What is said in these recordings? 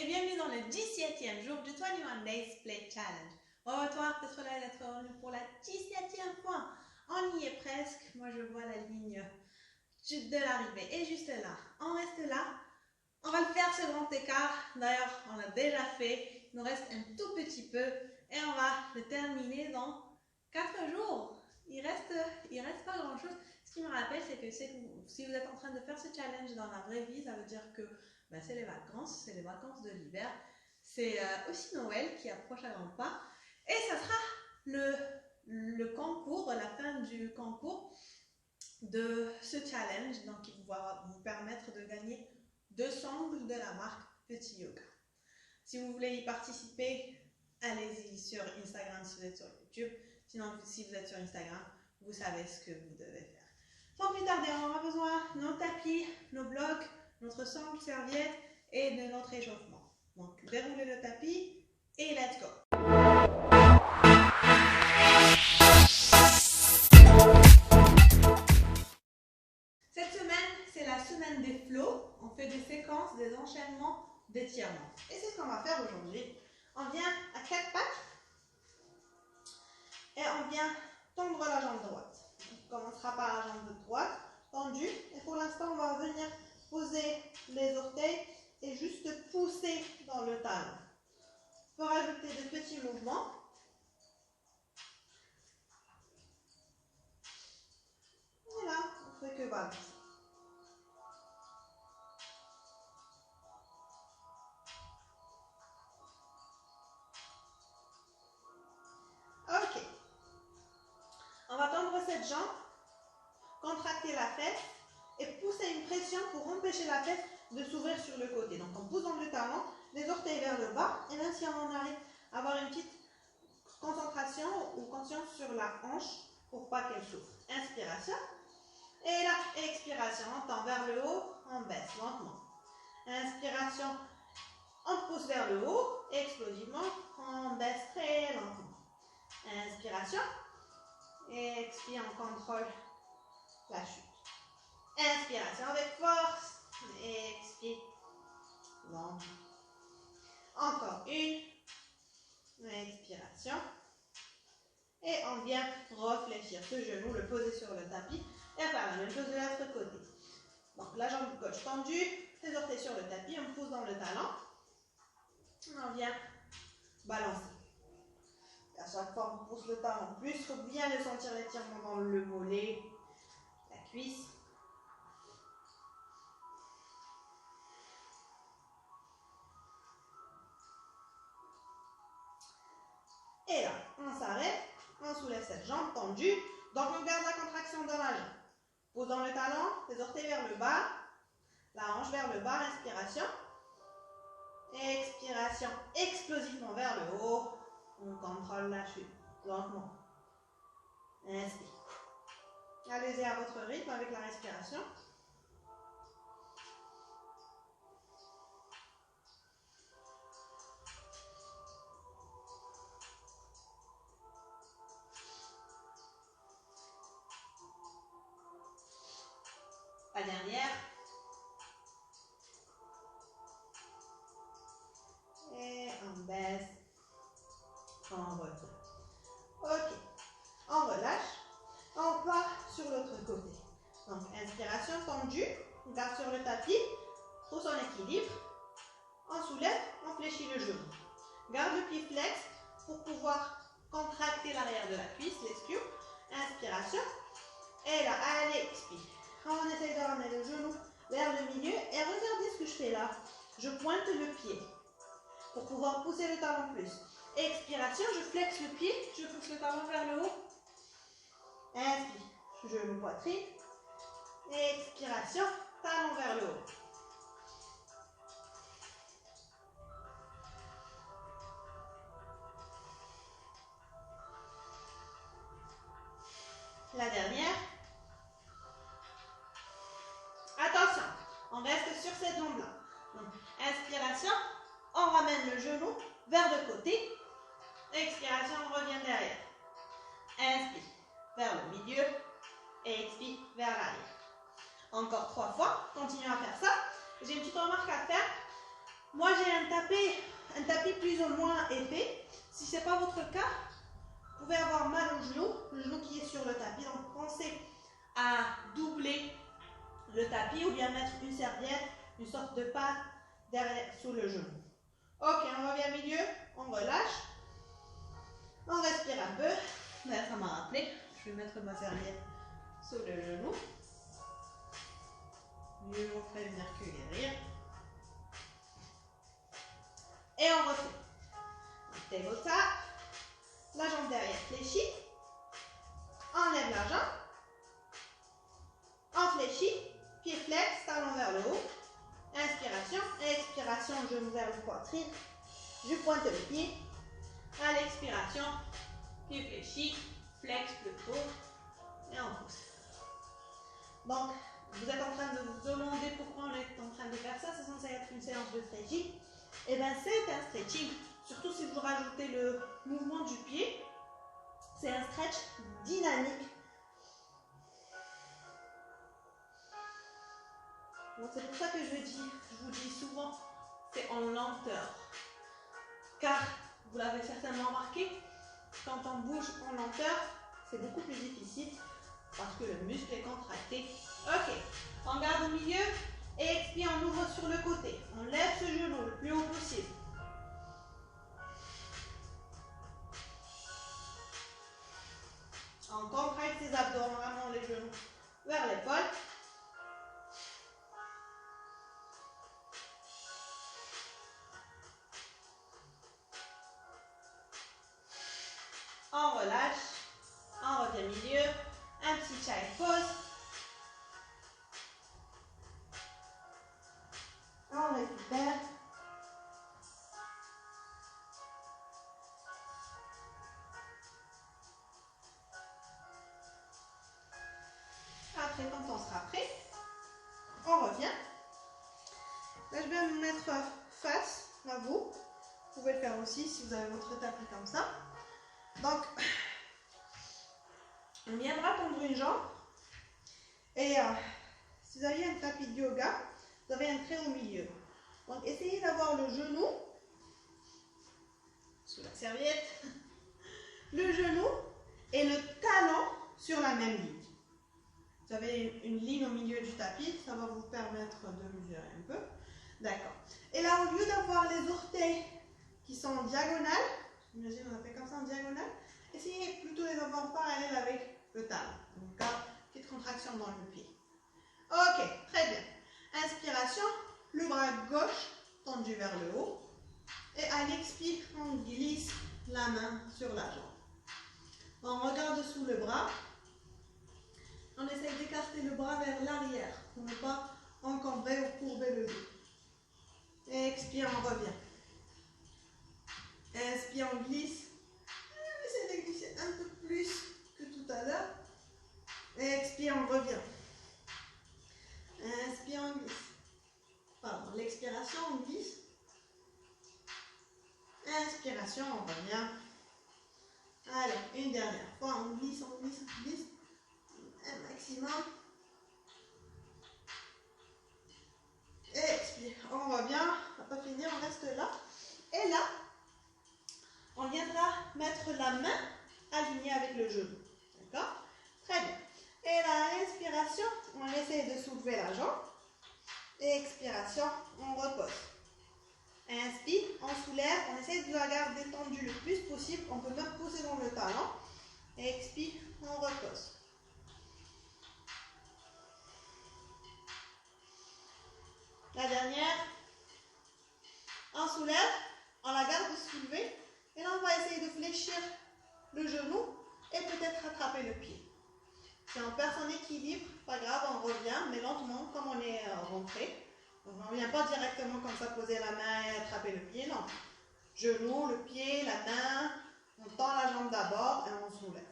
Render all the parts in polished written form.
et bienvenue dans le 17e jour du 21 Days Split Challenge. Retour d'être là d'être revenu pour la 17e fois. On y est presque. Moi, je vois la ligne de l'arrivée. Et juste là, on reste là. On va le faire ce grand écart. D'ailleurs, on l'a déjà fait. Il nous reste un tout petit peu. Et on va le terminer dans 4 jours. Il reste pas grand chose. Ce qui me rappelle, c'est que si vous êtes en train de faire ce challenge dans la vraie vie, ça veut dire que c'est les vacances de l'hiver. C'est aussi Noël qui approche à grands pas. Et ça sera le concours, la fin du concours de ce challenge. Donc, il va vous permettre de gagner 2 sangles de la marque Petit Yoga. Si vous voulez y participer, allez-y sur Instagram si vous êtes sur YouTube. Sinon, si vous êtes sur Instagram, vous savez ce que vous devez faire. Sans plus tarder, on aura besoin de nos tapis, nos blocs, notre sangle, serviette et de notre échauffement. Donc, déroulez le tapis et let's go! Cette semaine, c'est la semaine des flows. On fait des séquences, des enchaînements, d'étirements. Et c'est ce qu'on va faire aujourd'hui. On vient à 4 pattes et on vient tendre la jambe droite. On commencera par la jambe droite, tendue. Et pour l'instant, on va venir poser les orteils et juste pousser dans le talon. On peut rajouter de petits mouvements. Et là, on ne fait que balancer. Ok. On va tendre cette jambe, contracter la fesse et pousser une pression pour empêcher la fesse de s'ouvrir sur le côté. Donc on pousse dans le talon, les orteils vers le bas, et même si on arrive à avoir une petite concentration ou conscience sur la hanche pour pas qu'elle s'ouvre. Inspiration. Et là, expiration, on tend vers le haut, on baisse lentement. Inspiration, on pousse vers le haut, explosivement, on baisse très lentement. Inspiration, expire, on contrôle la chute. Inspiration avec force, expire, lentement. Encore une, expiration. Et on vient réfléchir ce genou, le poser sur le tapis et faire la même chose de l'autre côté. Donc la jambe gauche tendue, les orteils sur le tapis, on pousse dans le talon. On vient balancer. Et à chaque fois on pousse le talon plus, il faut bien le sentir l'étirement dans le mollet, la cuisse. Et là, on s'arrête, on soulève cette jambe tendue. Donc on garde la contraction dans la jambe. Pose dans le talon, les orteils vers le bas, la hanche vers le bas, inspiration. Expiration, explosivement vers le haut. On contrôle la chute, lentement. Inspire. Allez-y à votre rythme avec la respiration. La dernière. Et on baisse. On retient. Ok. On relâche. On part sur l'autre côté. Donc, inspiration tendue. On garde sur le tapis. Trouve son équilibre. On soulève. On fléchit le genou. Garde le pied flex pour pouvoir contracter l'arrière de la cuisse, l'esquive. Inspiration. Et là, allez, expire. On essaye de ramener le genou vers le milieu. Et regardez ce que je fais là. Je pointe le pied pour pouvoir pousser le talon plus. Expiration, je flexe le pied, je pousse le talon vers le haut. Inspire, genou poitrine. Expiration, talon vers le haut. La dernière. Attention, on reste sur cette jambe-là. Donc, inspiration, on ramène le genou vers le côté. Expiration, on revient derrière. Inspire, vers le milieu. Expire, vers l'arrière. Encore 3 fois, continuez à faire ça. J'ai une petite remarque à faire. Moi, j'ai un tapis plus ou moins épais. Si ce n'est pas votre cas, vous pouvez avoir mal au genou, le genou qui est sur le tapis. Donc, pensez à doubler le tapis ou bien mettre une serviette, une sorte de pâte derrière, sous le genou. Ok, on revient au milieu, on relâche. On respire un peu. Là, ça m'a rappelé. Je vais mettre ma serviette sous le genou. Mieux vous prévenir que guérir. Et on refait. Table tap. La jambe derrière fléchie. Enlève la jambe. On fléchit. Pied flex, talon vers le haut. Inspiration. Expiration, genou vers le poitrine. Je pointe le pied. À l'expiration, pied fléchi. Flex plutôt. Et on pousse. Donc, vous êtes en train de vous demander pourquoi on est en train de faire ça. C'est censé être une séance de stretching. Et bien, c'est un stretching. Surtout si vous rajoutez le mouvement du pied. C'est un stretch dynamique. Donc, c'est pour ça que je vous dis souvent, c'est en lenteur. Car, vous l'avez certainement remarqué, quand on bouge en lenteur, c'est beaucoup plus difficile parce que le muscle est contracté. Ok, on garde au milieu et expire, on ouvre sur le côté. On lève ce genou le plus haut possible. On contracte ses abdos, on ramène les genoux vers l'épaule. On relâche, on revient au milieu, un petit child pose. On récupère. Après, quand on sera prêt, on revient. Là, je vais me mettre face à vous. Vous pouvez le faire aussi si vous avez votre tapis comme ça. Donc, on viendra tendre une jambe. Et si vous avez un tapis de yoga, vous avez un trait au milieu. Donc, essayez d'avoir le genou sous la serviette, le genou et le talon sur la même ligne. Vous avez une ligne au milieu du tapis, ça va vous permettre de mesurer un peu. D'accord. Et là, au lieu d'avoir les orteils qui sont en diagonale, j'imagine on a fait comme ça en diagonale, essayez plutôt de les avoir parallèles avec le talon. Donc là, petite contraction dans le pied. Ok, très bien. Inspiration, le bras gauche tendu vers le haut. Et à l'expire, on glisse la main sur la jambe. On regarde sous le bras. On essaye d'écarter le bras vers l'arrière pour ne pas encombrer ou courber le dos. Expire, on revient. Inspire, on glisse. On essaie de glisser un peu plus que tout à l'heure. Expire, on revient. Inspire, on glisse. Pardon, l'expiration, on glisse. Inspiration, on revient. Alors, une dernière fois, on glisse, on glisse, on glisse. Un maximum. Expire, on revient. On va pas finir, on reste là. Et là, on viendra mettre la main alignée avec le genou. D'accord? Très bien. Et la inspiration, on essaie de soulever la jambe. Et expiration, on repose. Inspire, on soulève, on essaie de la garder tendue le plus possible. On peut même pousser dans le talon. Expire, on repose. La dernière, on soulève, on la garde soulevée. Et là, on va essayer de fléchir le genou et peut-être rattraper le pied. Si on perd son équilibre, pas grave, on revient, mais lentement, comme on est rentré. On ne vient pas directement comme ça, poser la main et attraper le pied, non. Genou, le pied, la main, on tend la jambe d'abord et on soulève.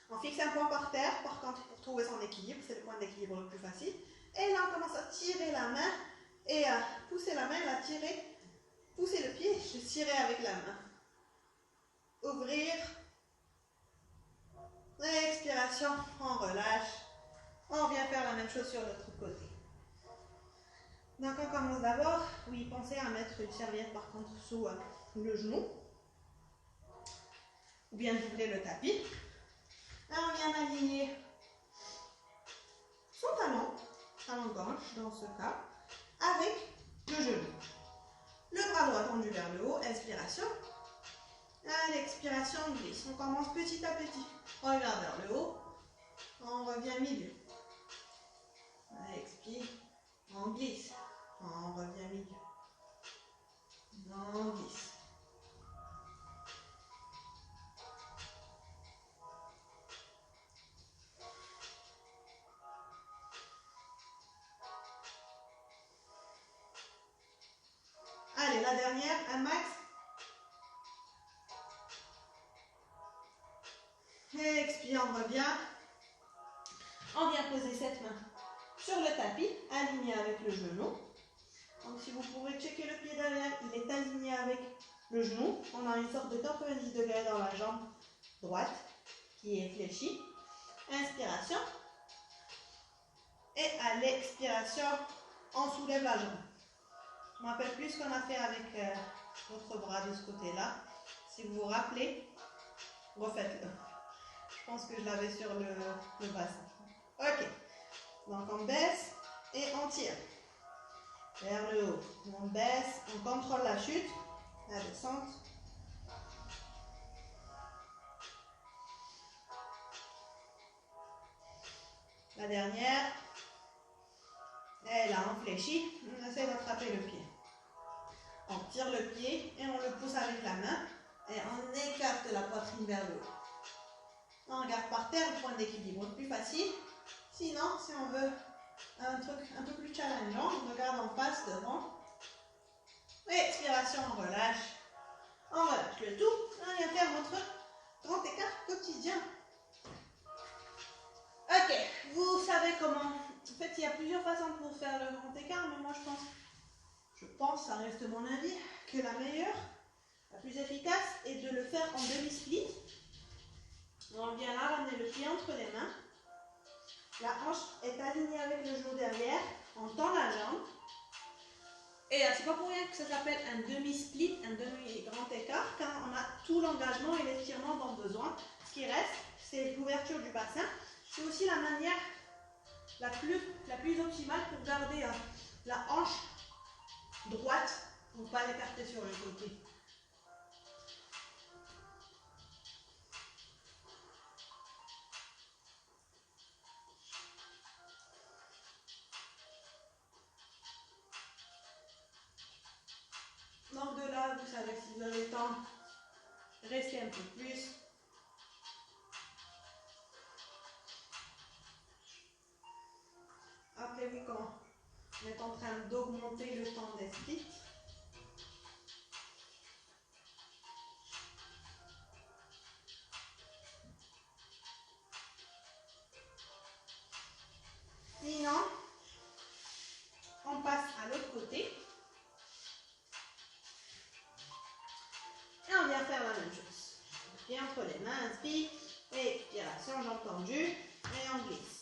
On fixe un point par terre, par contre, pour trouver son équilibre, c'est le point d'équilibre le plus facile. Et là, on commence à tirer la main et à pousser la main, la tirer, pousser le pied, je tirer avec la main. Ouvrir. Expiration, on relâche. On vient faire la même chose sur l'autre côté. Donc on commence d'abord, oui, pensez à mettre une serviette par contre sous le genou, ou bien doubler le tapis. Là on vient aligner son talon gauche dans ce cas, avec le genou. Le bras droit tendu vers le haut, inspiration. À l'expiration, on glisse. On commence petit à petit. On regarde vers le haut, on revient milieu. On expire, on glisse. On revient milieu. On glisse. Allez, la dernière, un max. Expire, on revient. On vient poser cette main sur le tapis, aligné avec le genou. Donc si vous pouvez checker le pied derrière, il est aligné avec le genou. On a une sorte de 90 degrés dans la jambe droite qui est fléchie. Inspiration. Et à l'expiration, on soulève la jambe. Je ne me rappelle plus ce qu'on a fait avec l'autre bras de ce côté-là. Si vous vous rappelez, refaites-le. Je pense que je l'avais sur le bassin. Ok. Donc on baisse et on tire. Vers le haut. On baisse, on contrôle la chute, la descente. La dernière. Et là, on fléchit. On essaie d'attraper le pied. On tire le pied et on le pousse avec la main. Et on écarte la poitrine vers le haut. On regarde par terre, le point d'équilibre plus facile. Sinon, si on veut un truc un peu plus challengeant, on regarde en face devant. Expiration, on relâche. On relâche le tout. On vient faire notre grand écart quotidien. Ok, vous savez comment. En fait, il y a plusieurs façons pour faire le grand écart, mais moi je pense, ça reste mon avis, que la meilleure, la plus efficace est de le faire en demi-split. On vient là ramener le pied entre les mains. La hanche est alignée avec le genou derrière. On tend la jambe. Et c'est pas pour rien que ça s'appelle un demi-split, un demi-grand écart, car on a tout l'engagement et l'étirement dont besoin. Ce qui reste, c'est l'ouverture du bassin. C'est aussi la manière la plus optimale pour garder la hanche droite pour ne pas l'écarter sur le côté. Donc de là, vous savez, si vous avez le temps, restez un peu plus. Rappelez-vous quand on est en train d'augmenter le temps des splits. Sinon, on passe à l'autre côté. Et on vient faire la même chose. Pied entre les mains, inspire, expiration, jambes tendues, et on glisse.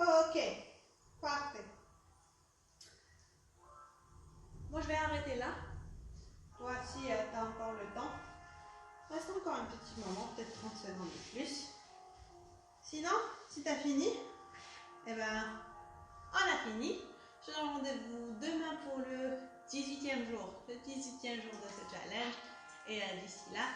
Ok, parfait. Moi, je vais arrêter là. Voici, tu as encore le temps. Reste encore un petit moment, peut-être 30 secondes de plus. Sinon, si tu as fini, eh ben, on a fini. Je te donne rendez-vous demain pour le 18e jour. Le 18e jour de ce challenge. Et d'ici là,